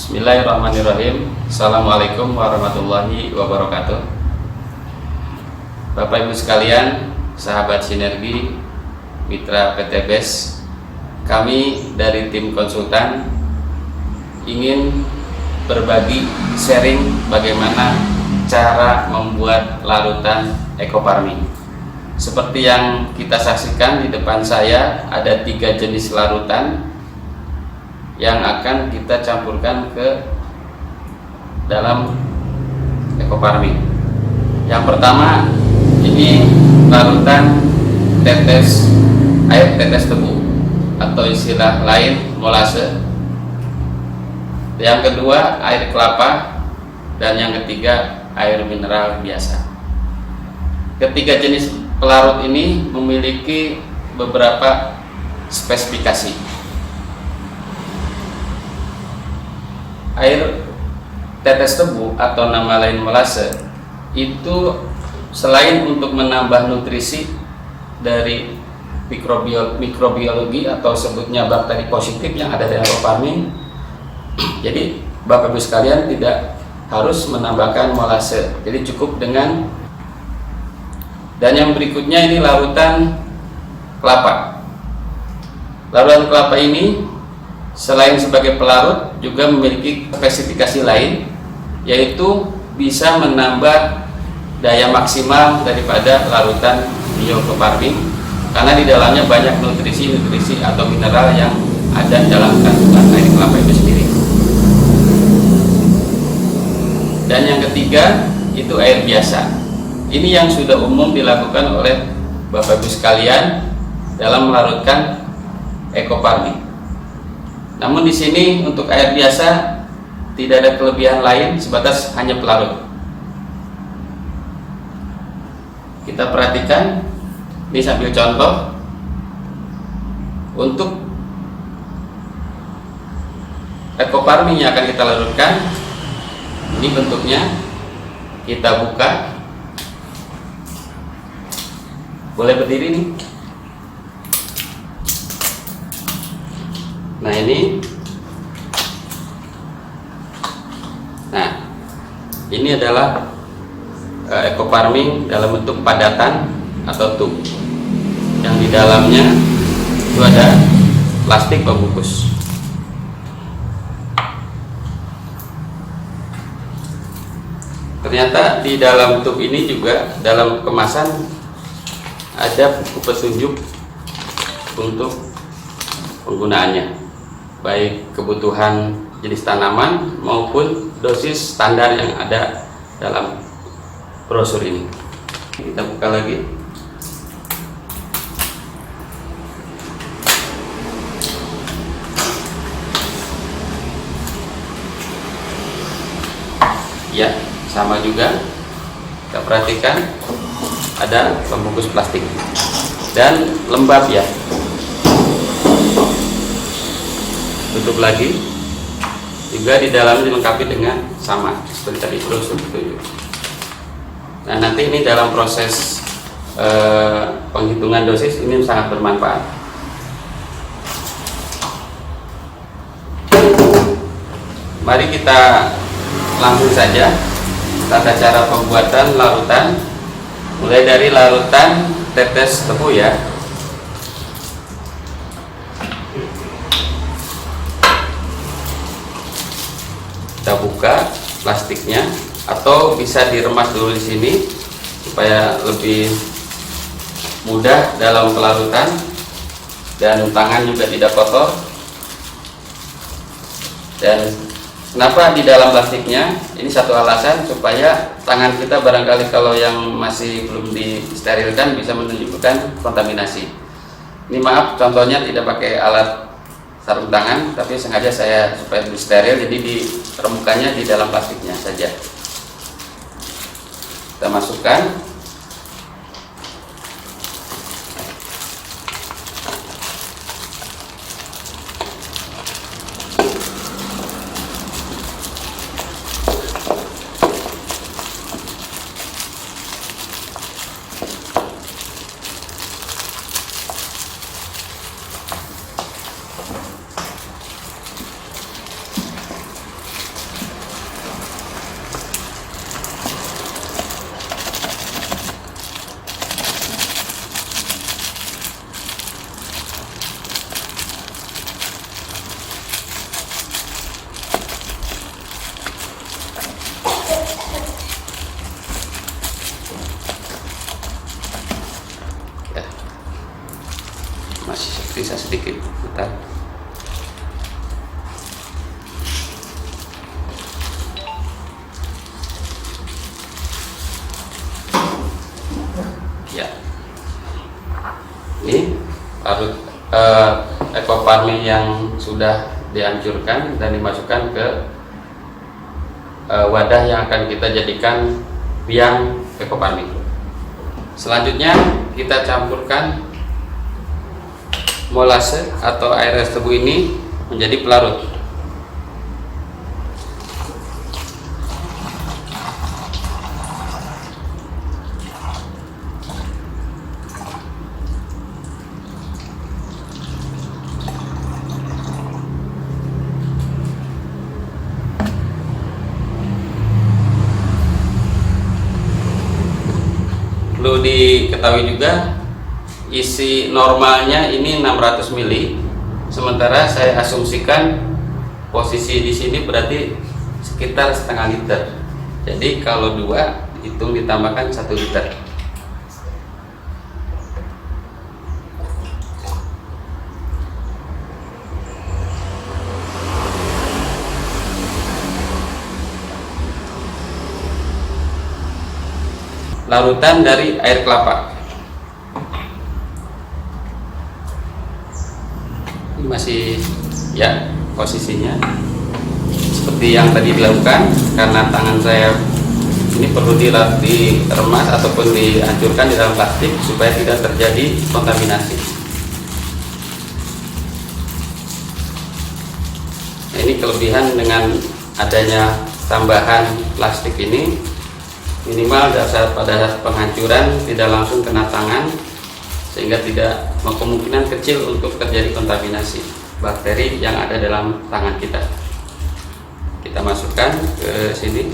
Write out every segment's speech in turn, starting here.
Bismillahirrahmanirrahim. Assalamualaikum warahmatullahi wabarakatuh. Bapak Ibu sekalian, sahabat Sinergi, mitra PT BES, kami dari tim konsultan ingin berbagi sharing bagaimana cara membuat larutan ekofarming. Seperti yang kita saksikan di depan saya, ada 3 jenis larutan yang akan kita campurkan ke dalam ekofarming. Yang pertama, ini larutan air tetes tebu atau istilah lain molase. Yang kedua, air kelapa, dan yang ketiga, air mineral biasa. Ketiga jenis pelarut ini memiliki beberapa spesifikasi. Air tetes tebu atau nama lain molase itu selain untuk menambah nutrisi dari mikrobiologi atau sebutnya bakteri positif yang ada dalam ekofarming, jadi Bapak Ibu sekalian tidak harus menambahkan molase, jadi cukup dengan. Dan yang berikutnya ini larutan kelapa. Larutan kelapa ini selain sebagai pelarut juga memiliki spesifikasi lain, yaitu bisa menambah daya maksimal daripada larutan biofarming karena di dalamnya banyak nutrisi atau mineral yang ada dalam kandungan air kelapa itu sendiri. Dan yang ketiga itu air biasa. Ini yang sudah umum dilakukan oleh Bapak Ibu sekalian dalam melarutkan ekofarming. Namun di sini untuk air biasa tidak ada kelebihan lain sebatas hanya pelarut. Kita perhatikan, ini sambil contoh untuk ekofarming yang akan kita larutkan. Ini bentuknya, kita buka. Boleh berdiri nih. Nah ini adalah ekofarming dalam bentuk padatan atau tub yang di dalamnya itu ada plastik pembungkus. Ternyata di dalam tub ini juga dalam kemasan ada buku petunjuk untuk penggunaannya, baik kebutuhan jenis tanaman maupun dosis standar yang ada dalam brosur ini. Kita buka lagi. Ya, sama juga. Kita perhatikan ada pembungkus plastik dan lembab ya. Tutup lagi. Juga di dalamnya dilengkapi dengan sama seperti tadi brosur itu. Nah, nanti ini dalam proses penghitungan dosis ini sangat bermanfaat. Mari kita langsung saja tata cara pembuatan larutan, mulai dari larutan tetes tebu ya. Kita buka plastiknya atau bisa diremas dulu di sini supaya lebih mudah dalam pelarutan dan tangan juga tidak kotor. Dan kenapa di dalam plastiknya? Ini satu alasan supaya tangan kita barangkali kalau yang masih belum disterilkan bisa menunjukkan kontaminasi. Ini maaf contohnya tidak pakai alat sarung tangan, tapi sengaja saya supaya lebih steril, jadi ditemukannya di dalam plastiknya saja. Kita masukkan. sedikit. Bentar. Ya, ini larut ekoparmin yang sudah dihancurkan dan dimasukkan ke wadah yang akan kita jadikan biang ekoparmin. Selanjutnya kita campurkan molase atau air es tebu ini menjadi pelarut. Perlu diketahui juga isi normalnya ini 600 ml, sementara saya asumsikan posisi di sini berarti sekitar setengah liter. Jadi kalau 2 hitung ditambahkan 1 liter. Larutan dari air kelapa. Ini masih ya posisinya seperti yang tadi dilakukan, karena tangan saya ini perlu diremas ataupun dihancurkan di dalam plastik supaya tidak terjadi kontaminasi. Nah, ini kelebihan dengan adanya tambahan plastik ini, minimal pada saat penghancuran tidak langsung kena tangan, sehingga tidak kemungkinan kecil untuk terjadi kontaminasi bakteri yang ada dalam tangan kita. Kita masukkan ke sini.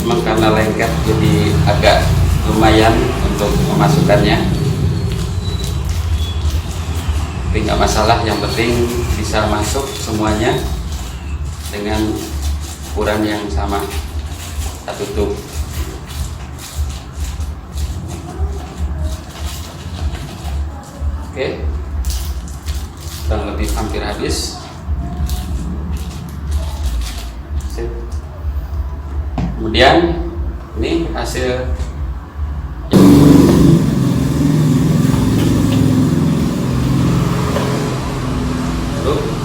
Memang karena lengket jadi agak lumayan untuk memasukkannya, tapi nggak masalah, yang penting bisa masuk semuanya dengan ukuran yang sama. Kita tutup. Oke, kurang lebih hampir habis. Kemudian ini hasil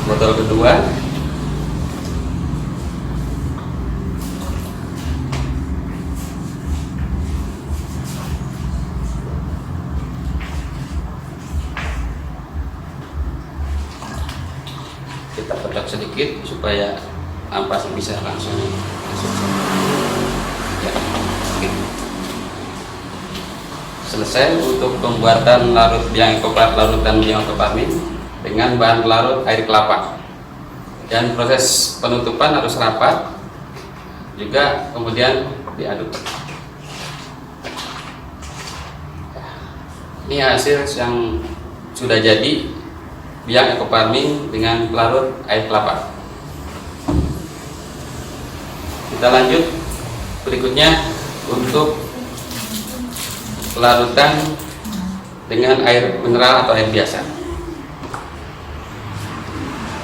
botol kedua. Kita petak sedikit supaya ampas bisa langsung masuk. Ya, gitu. Selesai untuk pembuatan larutan biang ekoparmin dengan bahan pelarut air kelapa, dan proses penutupan harus rapat juga, kemudian diaduk. Ini hasil yang sudah jadi biang ekoparmin dengan pelarut air kelapa. Kita lanjut berikutnya untuk pelarutan dengan air mineral atau air biasa.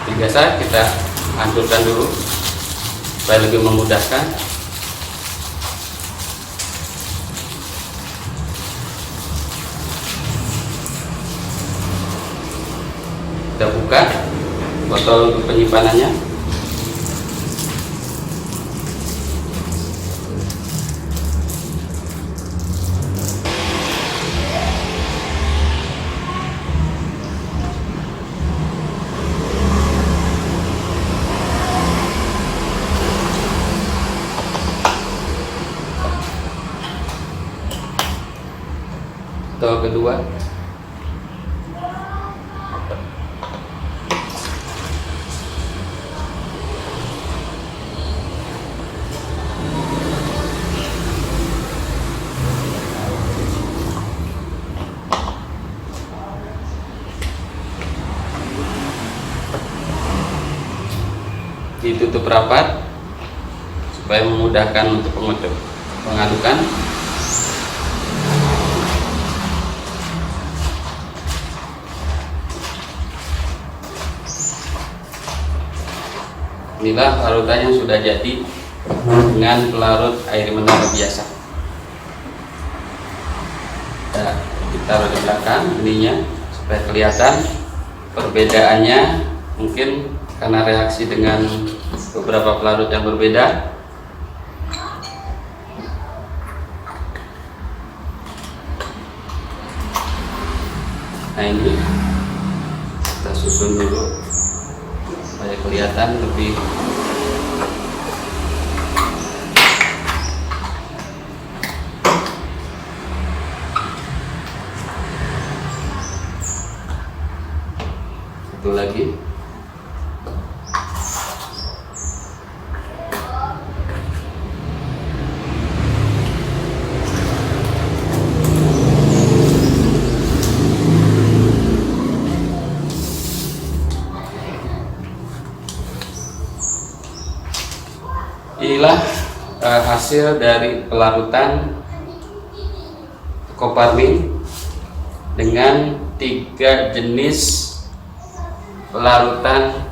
Air biasa kita hancurkan dulu supaya lebih memudahkan. Kita buka botol penyimpanannya. kedua. Ditutup rapat supaya memudahkan untuk mengadukan. Inilah larutannya sudah jadi dengan pelarut air mineral biasa. Kita taruh di belakang ininya supaya kelihatan perbedaannya, mungkin karena reaksi dengan beberapa pelarut yang berbeda. Nah, ini kita susun dulu supaya kelihatan lebih satu lagi. Inilah hasil dari pelarutan Coparmin dengan 3 jenis pelarutan,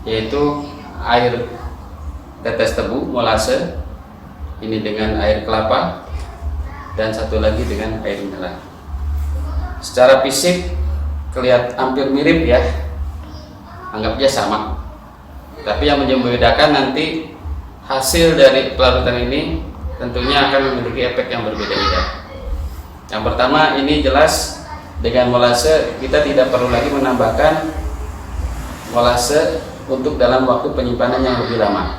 yaitu air tetes tebu molase, ini dengan air kelapa, dan satu lagi dengan air mineral. Secara fisik kelihatan hampir mirip ya, anggapnya sama. Tapi yang membedakan nanti hasil dari pelarutan ini tentunya akan memiliki efek yang berbeda-beda. Yang pertama, ini jelas dengan molase kita tidak perlu lagi menambahkan molase untuk dalam waktu penyimpanan yang lebih lama.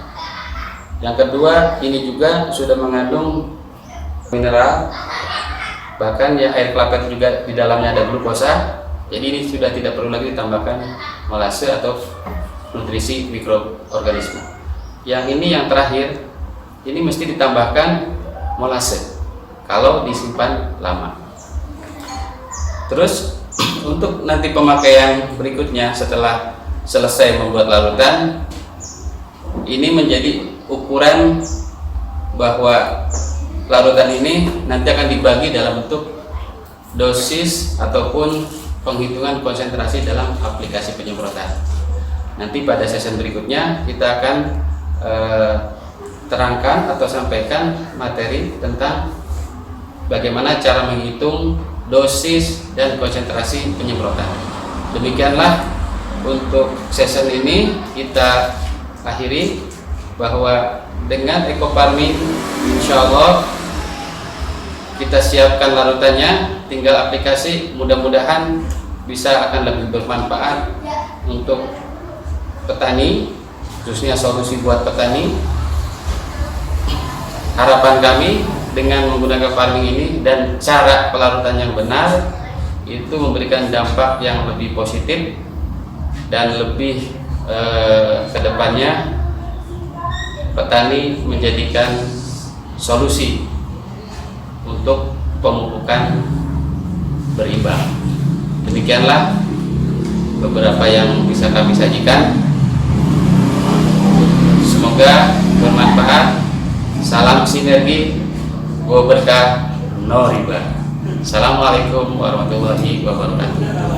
Yang kedua, ini juga sudah mengandung mineral, bahkan ya air kelapa itu juga di dalamnya ada glukosa. Jadi ini sudah tidak perlu lagi ditambahkan molase atau nutrisi mikroorganisme. Yang ini yang terakhir, ini mesti ditambahkan molase kalau disimpan lama. Terus untuk nanti pemakaian berikutnya setelah selesai membuat larutan, ini menjadi ukuran bahwa larutan ini nanti akan dibagi dalam bentuk dosis ataupun penghitungan konsentrasi dalam aplikasi penyemprotan. Nanti pada sesi berikutnya kita akan terangkan atau sampaikan materi tentang bagaimana cara menghitung dosis dan konsentrasi penyemprotan. Demikianlah untuk sesi ini kita akhiri, bahwa dengan Ecoparmin insya Allah kita siapkan larutannya, tinggal aplikasi, mudah-mudahan bisa akan lebih bermanfaat untuk petani, khususnya solusi buat petani. Harapan kami dengan menggunakan farming ini dan cara pelarutan yang benar itu memberikan dampak yang lebih positif dan lebih kedepannya petani menjadikan solusi untuk pemupukan berimbang. Demikianlah beberapa yang bisa kami sajikan. Semoga bermanfaat. Salam sinergi, go berkah, no riba. Assalamualaikum warahmatullahi wabarakatuh.